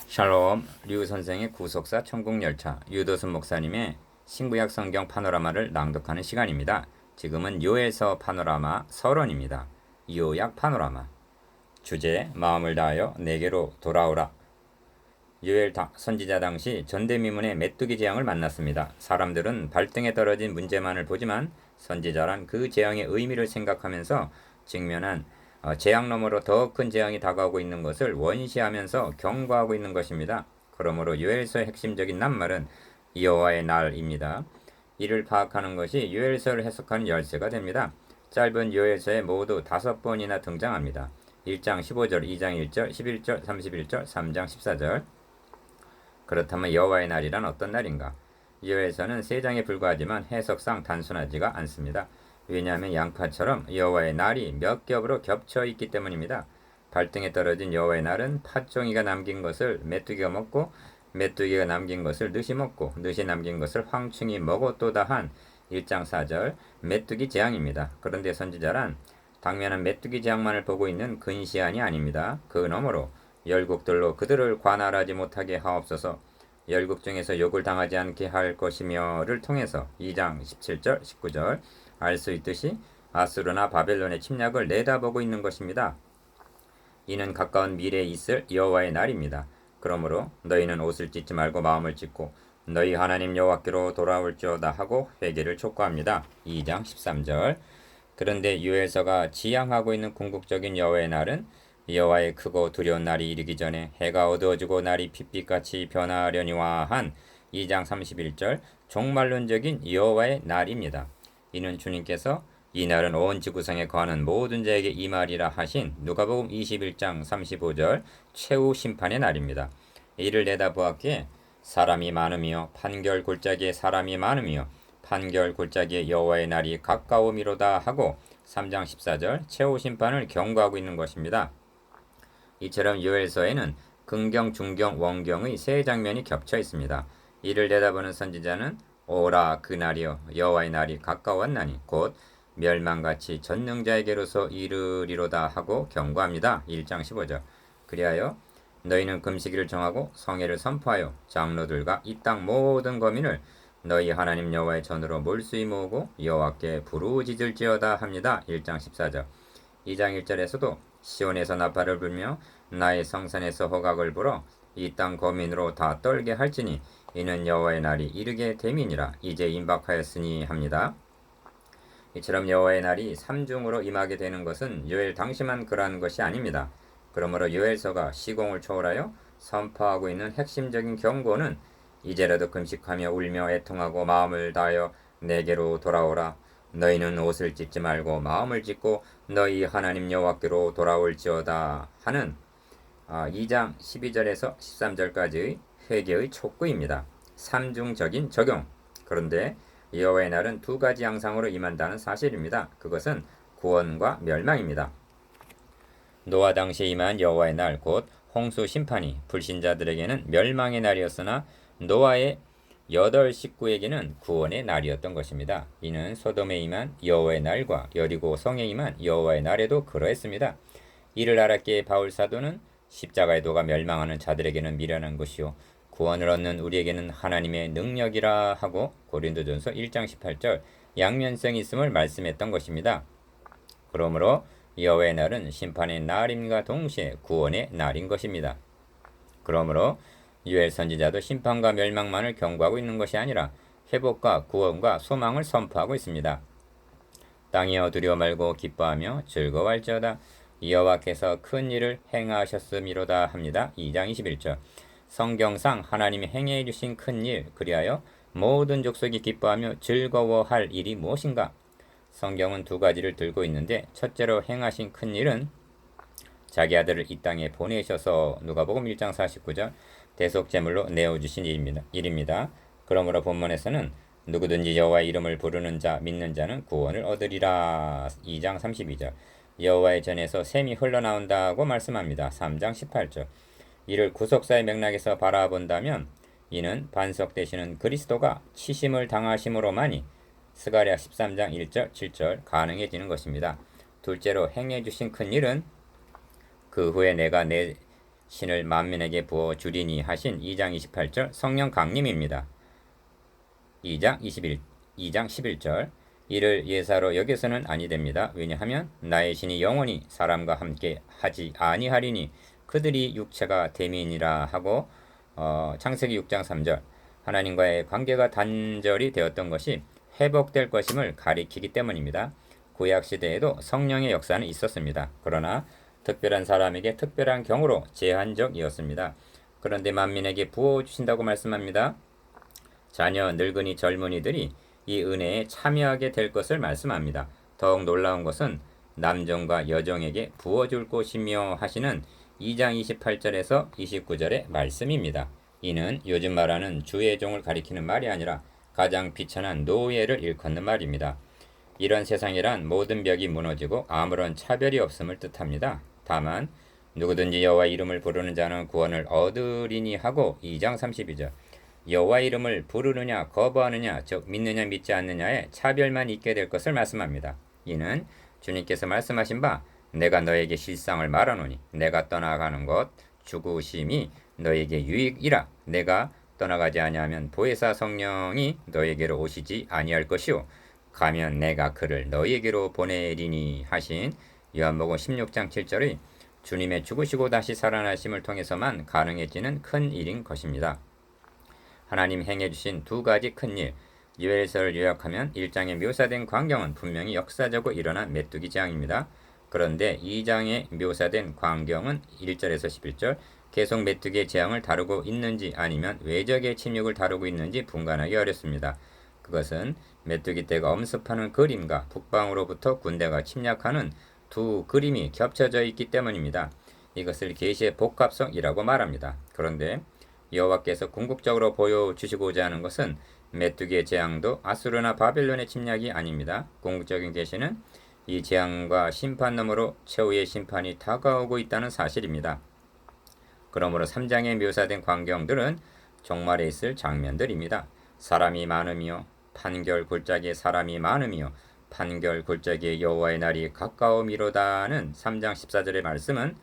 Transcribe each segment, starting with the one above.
샬롬, 류 선생의 구속사 천국열차, 유도순 목사님의 신구약 성경 파노라마를 낭독하는 시간입니다. 지금은 요엘서 파노라마 서론입니다. 요약 파노라마. 주제, 마음을 다하여 내게로 돌아오라. 요엘 선지자 당시 전대미문의 메뚜기 재앙을 만났습니다. 사람들은 발등에 떨어진 문제만을 보지만 선지자란 그 재앙의 의미를 생각하면서 직면한 재앙 너머로 더 큰 재앙이 다가오고 있는 것을 원시하면서 경고하고 있는 것입니다. 그러므로 요엘서의 핵심적인 낱말은 여호와의 날입니다. 이를 파악하는 것이 요엘서를 해석하는 열쇠가 됩니다. 짧은 요엘서에 모두 5번이나 등장합니다. 1장 15절, 2장 1절, 11절, 31절, 3장 14절. 그렇다면 여호와의 날이란 어떤 날인가? 요엘서는 3장에 불과하지만 해석상 단순하지가 않습니다. 왜냐하면 양파처럼 여호와의 날이 몇 겹으로 겹쳐 있기 때문입니다. 발등에 떨어진 여호와의 날은 팥종이가 남긴 것을 메뚜기가 먹고 메뚜기가 남긴 것을 늑이 먹고 늑이 남긴 것을 황충이 먹었도다 한 1장 4절 메뚜기 재앙입니다. 그런데 선지자란 당면한 메뚜기 재앙만을 보고 있는 근시안이 아닙니다. 그 너머로 열국들로 그들을 관할하지 못하게 하옵소서, 열국 중에서 욕을 당하지 않게 할 것이며를 통해서 2장 17절 19절 알 수 있듯이 아수르나 바벨론의 침략을 내다보고 있는 것입니다. 이는 가까운 미래에 있을 여호와의 날입니다. 그러므로 너희는 옷을 찢지 말고 마음을 찢고 너희 하나님 여호와께로 돌아올지어다 하고 회개를 촉구합니다. 2장 13절. 그런데 요엘서가 지향하고 있는 궁극적인 여호와의 날은 여호와의 크고 두려운 날이 이르기 전에 해가 어두워지고 날이 핏빛같이 변하려니와 한 2장 31절 종말론적인 여호와의 날입니다. 이는 주님께서 이 날은 온 지구상에 거하는 모든 자에게 이 말이라 하신 누가복음 21장 35절 최후 심판의 날입니다. 이를 내다보았기에 사람이 많으며 판결 골짜기에 사람이 많으며 판결 골짜기에 여호와의 날이 가까우미로다 하고 3장 14절 최후 심판을 경고하고 있는 것입니다. 이처럼 요엘서에는 긍경, 중경, 원경의 3장면이 겹쳐 있습니다. 이를 내다보는 선지자는 오라 그날이여 여호와의 날이 가까웠나니 곧 멸망같이 전능자에게로서 이르리로다 하고 경고합니다. 1장 15절. 그리하여 너희는 금식일을 정하고 성회를 선포하여 장로들과 이 땅 모든 거민을 너희 하나님 여호와의 전으로 몰수히 모으고 여호와께 부르짖을지어다 합니다. 1장 14절. 2장 1절에서도 시온에서 나팔을 불며 나의 성산에서 호각을 불어 이 땅 거민으로 다 떨게 할지니 이는 여호와의 날이 이르게 됨이니라 이제 임박하였으니 합니다. 이처럼 여호와의 날이 삼중으로 임하게 되는 것은 요엘 당시만 그러한 것이 아닙니다. 그러므로 요엘서가 시공을 초월하여 선포하고 있는 핵심적인 경고는 이제라도 금식하며 울며 애통하고 마음을 다하여 내게로 돌아오라. 너희는 옷을 찢지 말고 마음을 찢고 너희 하나님 여호와께로 돌아올지어다 하는 2장 12절에서 13절까지의 회개의 촉구입니다. 삼중적인 적용. 그런데 여호와의 날은 2가지 양상으로 임한다는 사실입니다. 그것은 구원과 멸망입니다. 노아 당시에 임한 여호와의 날, 곧 홍수 심판이 불신자들에게는 멸망의 날이었으나 노아의 8 식구에게는 구원의 날이었던 것입니다. 이는 소돔에 임한 여호와의 날과 여리고 성에 임한 여호와의 날에도 그러했습니다. 이를 알았기에 바울 사도는 십자가의 도가 멸망하는 자들에게는 미련한 것이요 구원을 얻는 우리에게는 하나님의 능력이라 하고 고린도전서 1장 18절 양면성이 있음을 말씀했던 것입니다. 그러므로 여호와의 날은 심판의 날임과 동시에 구원의 날인 것입니다. 그러므로 요엘 선지자도 심판과 멸망만을 경고하고 있는 것이 아니라 회복과 구원과 소망을 선포하고 있습니다. 땅이여 두려워 말고 기뻐하며 즐거워할지어다 여호와께서 큰 일을 행하셨음이로다 합니다. 2장 21절. 성경상 하나님이 행해 주신 큰 일, 그리하여 모든 족속이 기뻐하며 즐거워할 일이 무엇인가? 성경은 2가지를 들고 있는데 첫째로 행하신 큰 일은 자기 아들을 이 땅에 보내셔서 누가복음 1장 49절 대속제물로 내어주신 일입니다. 그러므로 본문에서는 누구든지 여호와의 이름을 부르는 자, 믿는 자는 구원을 얻으리라. 2장 32절. 여호와의 전에서 샘이 흘러나온다고 말씀합니다. 3장 18절. 이를 구속사의 맥락에서 바라본다면 이는 반석되시는 그리스도가 치심을 당하심으로만이 스가랴 13장 1절 7절 가능해지는 것입니다. 둘째로 행해주신 큰 일은 그 후에 내가 내 신을 만민에게 부어 주리니 하신 2장 28절 성령 강림입니다. 2장 11절 이를 예사로 여겨서는 아니됩니다. 왜냐하면 나의 신이 영원히 사람과 함께 하지 아니하리니 그들이 육체가 됨이니라 하고 창세기 6장 3절 하나님과의 관계가 단절이 되었던 것이 회복될 것임을 가리키기 때문입니다. 구약 시대에도 성령의 역사는 있었습니다. 그러나 특별한 사람에게 특별한 경우로 제한적이었습니다. 그런데 만민에게 부어주신다고 말씀합니다. 자녀, 늙은이, 젊은이들이 이 은혜에 참여하게 될 것을 말씀합니다. 더욱 놀라운 것은 남종과 여종에게 부어줄 것이며 하시는 2장 28절에서 29절의 말씀입니다. 이는 요즘 말하는 주의 종을 가리키는 말이 아니라 가장 비천한 노예를 일컫는 말입니다. 이런 세상이란 모든 벽이 무너지고 아무런 차별이 없음을 뜻합니다. 다만 누구든지 여호와 이름을 부르는 자는 구원을 얻으리니 하고 2장 32절 여호와 이름을 부르느냐 거부하느냐 즉 믿느냐 믿지 않느냐에 차별만 있게 될 것을 말씀합니다. 이는 주님께서 말씀하신 바 내가 너에게 실상을 말하노니 내가 떠나가는 것 죽으심이 너에게 유익이라 내가 떠나가지 아니하면 보혜사 성령이 너에게로 오시지 아니할 것이요 가면 내가 그를 너에게로 보내리니 하신 요한복음 16장 7절의 주님의 죽으시고 다시 살아나심을 통해서만 가능해지는 큰 일인 것입니다. 하나님 행해주신 두 가지 큰 일, 요엘서를 요약하면 1장에 묘사된 광경은 분명히 역사적으로 일어난 메뚜기 재앙입니다. 그런데 2장에 묘사된 광경은 1절에서 11절 계속 메뚜기의 재앙을 다루고 있는지 아니면 외적의 침략을 다루고 있는지 분간하기 어렵습니다. 그것은 메뚜기 떼가 엄습하는 그림과 북방으로부터 군대가 침략하는 두 그림이 겹쳐져 있기 때문입니다. 이것을 계시의 복합성이라고 말합니다. 그런데 여호와께서 궁극적으로 보여주시고자 하는 것은 메뚜기의 재앙도 아수르나 바벨론의 침략이 아닙니다. 궁극적인 계시는 이 재앙과 심판 너머로 최후의 심판이 다가오고 있다는 사실입니다. 그러므로 3장에 묘사된 광경들은 종말에 있을 장면들입니다. 사람이 많으며 판결 골짜기에 사람이 많으며 판결 골짜기에 여호와의 날이 가까우미로다는 3장 14절의 말씀은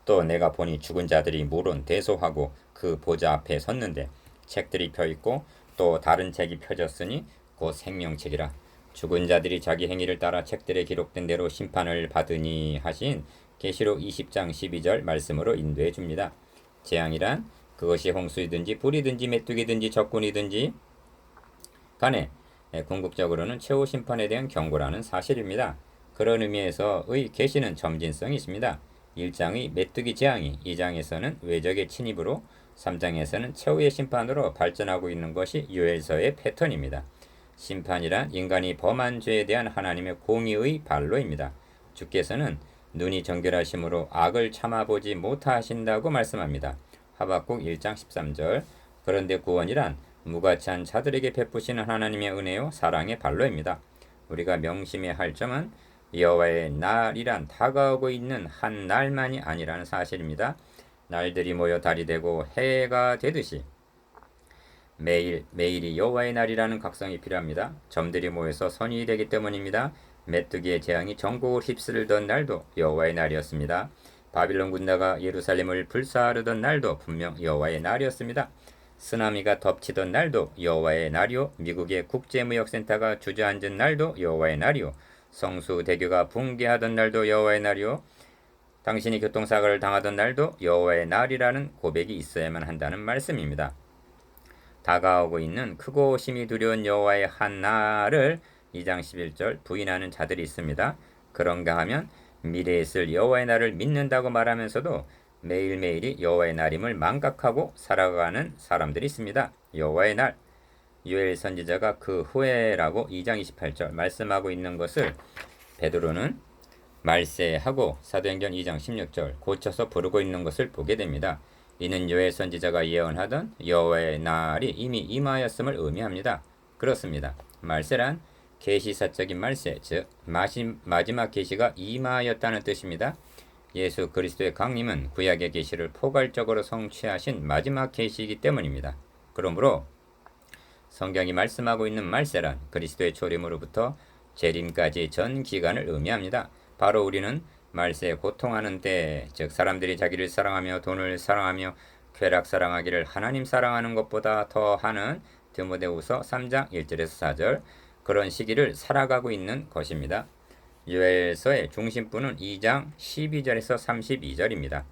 또 내가 보니 죽은 자들이 물은 대소하고 그 보좌 앞에 섰는데 책들이 펴있고 또 다른 책이 펴졌으니 곧 생명책이라 죽은 자들이 자기 행위를 따라 책들에 기록된 대로 심판을 받으니 하신 계시록 20장 12절 말씀으로 인도해 줍니다. 재앙이란 그것이 홍수이든지 불이든지 메뚜기든지 적군이든지 간에 궁극적으로는 최후 심판에 대한 경고라는 사실입니다. 그런 의미에서의 계시는 점진성이 있습니다. 1장의 메뚜기 재앙이 2장에서는 외적의 침입으로 3장에서는 최후의 심판으로 발전하고 있는 것이 요엘서의 패턴입니다. 심판이란 인간이 범한 죄에 대한 하나님의 공의의 발로입니다. 주께서는 눈이 정결하심으로 악을 참아보지 못하신다고 말씀합니다. 하박국 1장 13절 그런데 구원이란 무가치한 자들에게 베푸시는 하나님의 은혜요 사랑의 발로입니다. 우리가 명심해야 할 점은 여호와의 날이란 다가오고 있는 한 날만이 아니라는 사실입니다. 날들이 모여 달이 되고 해가 되듯이 매일이 여호와의 날이라는 각성이 필요합니다. 점들이 모여서 선이 되기 때문입니다. 메뚜기의 재앙이 전국을 휩쓸던 날도 여호와의 날이었습니다. 바빌론 군대가 예루살렘을 불사르던 날도 분명 여호와의 날이었습니다. 쓰나미가 덮치던 날도 여호와의 날이요 미국의 국제무역센터가 주저앉은 날도 여호와의 날이요 성수대교가 붕괴하던 날도 여호와의 날이요 당신이 교통사고를 당하던 날도 여호와의 날이라는 고백이 있어야만 한다는 말씀입니다. 다가오고 있는 크고 심히 두려운 여호와의 한 날을 2장 11절 부인하는 자들이 있습니다. 그런가 하면 미래에 있을 여호와의 날을 믿는다고 말하면서도 매일매일이 여호와의 날임을 망각하고 살아가는 사람들이 있습니다. 여호와의 날, 요엘 선지자가 그 후에라고 2장 28절 말씀하고 있는 것을 베드로는 말세하고 사도행전 2장 16절 고쳐서 부르고 있는 것을 보게 됩니다. 이는 요엘 선지자가 예언하던 여호와의 날이 이미 임하였음을 의미합니다. 그렇습니다. 말세란 계시사적인 말세, 즉 마지막 계시가 임하였다는 뜻입니다. 예수 그리스도의 강림은 구약의 계시를 포괄적으로 성취하신 마지막 계시이기 때문입니다. 그러므로 성경이 말씀하고 있는 말세란 그리스도의 초림으로부터 재림까지 전 기간을 의미합니다. 바로 우리는 말세에 고통하는 때, 즉 사람들이 자기를 사랑하며 돈을 사랑하며 쾌락 사랑하기를 하나님 사랑하는 것보다 더하는 디모데후서 3장 1절에서 4절, 그런 시기를 살아가고 있는 것입니다. 요엘서의 중심부는 2장 12절에서 32절입니다.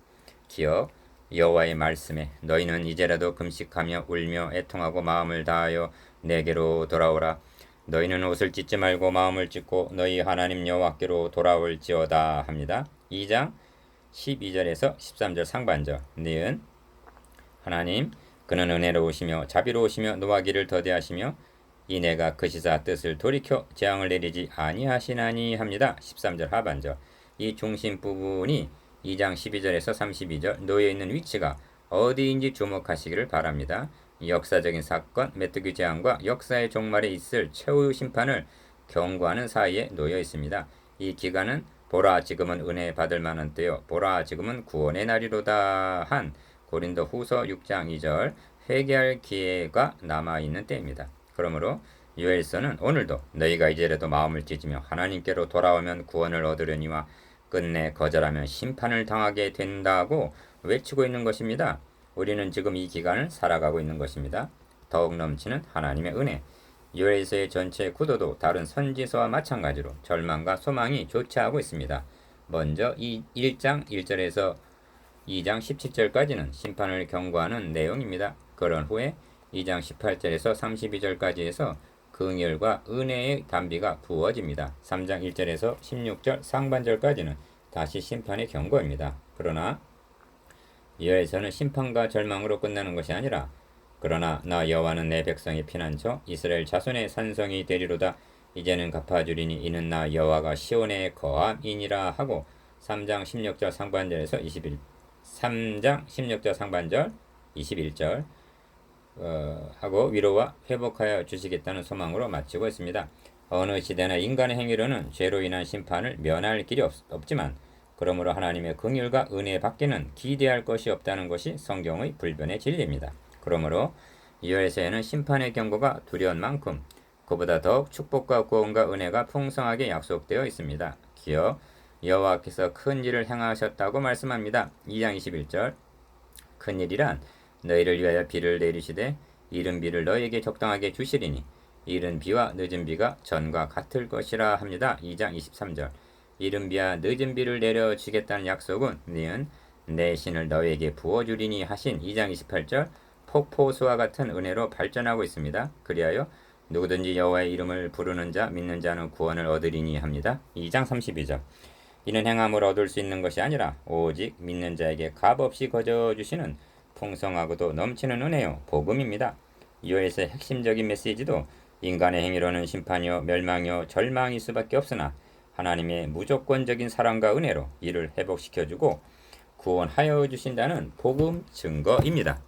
기억 여호와의 말씀에 너희는 이제라도 금식하며 울며 애통하고 마음을 다하여 내게로 돌아오라. 너희는 옷을 찢지 말고 마음을 찢고 너희 하나님 여호와께로 돌아올지어다 합니다. 2장 12절에서 13절 상반절. 니은 하나님 그는 은혜로우시며 자비로우시며 노하기를 더디하시며 이내가 그 시사 뜻을 돌이켜 재앙을 내리지 아니하시나니 합니다. 13절 하반절. 이 중심 부분이 2장 12절에서 32절 놓여 있는 위치가 어디인지 주목하시기를 바랍니다. 역사적인 사건 메뚜기 재앙과 역사의 종말에 있을 최후 심판을 경고하는 사이에 놓여 있습니다. 이 기간은 보라 지금은 은혜 받을 만한 때요 보라 지금은 구원의 날이로다 한 고린도 후서 6장 2절 회개할 기회가 남아있는 때입니다. 그러므로 요엘서는 오늘도 너희가 이제라도 마음을 찢으며 하나님께로 돌아오면 구원을 얻으려니와 끝내 거절하면 심판을 당하게 된다고 외치고 있는 것입니다. 우리는 지금 이 기간을 살아가고 있는 것입니다. 더욱 넘치는 하나님의 은혜. 요엘서의 전체 구도도 다른 선지서와 마찬가지로 절망과 소망이 교차하고 있습니다. 먼저 이 1장 1절에서 2장 17절까지는 심판을 경고하는 내용입니다. 그런 후에 2장 18절에서 32절까지 해서 긍휼과 은혜의 단비가 부어집니다. 3장 1절에서 16절 상반절까지는 다시 심판의 경고입니다. 그러나 요엘서는 심판과 절망으로 끝나는 것이 아니라 그러나 나 여호와는 내 백성의 피난처 이스라엘 자손의 산성이 되리로다. 이제는 갚아주리니 이는 나 여호와가 시온에 거함이니라 하고 3장 16절 상반절에서 3장 16절 상반절 21절 하고 위로와 회복하여 주시겠다는 소망으로 마치고 있습니다. 어느 시대나 인간의 행위로는 죄로 인한 심판을 면할 길이 없지만 그러므로 하나님의 긍휼과 은혜 밖에는 기대할 것이 없다는 것이 성경의 불변의 진리입니다. 그러므로 요엘서에는 심판의 경고가 두려운 만큼 그보다 더욱 축복과 구원과 은혜가 풍성하게 약속되어 있습니다. 기어 여호와께서 큰 일을 행하셨다고 말씀합니다. 2장 21절 큰 일이란 너희를 위하여 비를 내리시되 이른 비를 너희에게 적당하게 주시리니 이른 비와 늦은 비가 전과 같을 것이라 합니다. 2장 23절 이른 비와 늦은 비를 내려주겠다는 약속은 니은 내 신을 너희에게 부어주리니 하신 2장 28절 폭포수와 같은 은혜로 발전하고 있습니다. 그리하여 누구든지 여호와의 이름을 부르는 자 믿는 자는 구원을 얻으리니 합니다. 2장 32절 이는 행함으로 얻을 수 있는 것이 아니라 오직 믿는 자에게 값없이 거저주시는 풍성하고도 넘치는 은혜요 복음입니다. 요엘서의 핵심적인 메시지도 인간의 행위로는 심판이요 멸망이요 절망일 수밖에 없으나 하나님의 무조건적인 사랑과 은혜로 이를 회복시켜주고 구원하여 주신다는 복음 증거입니다.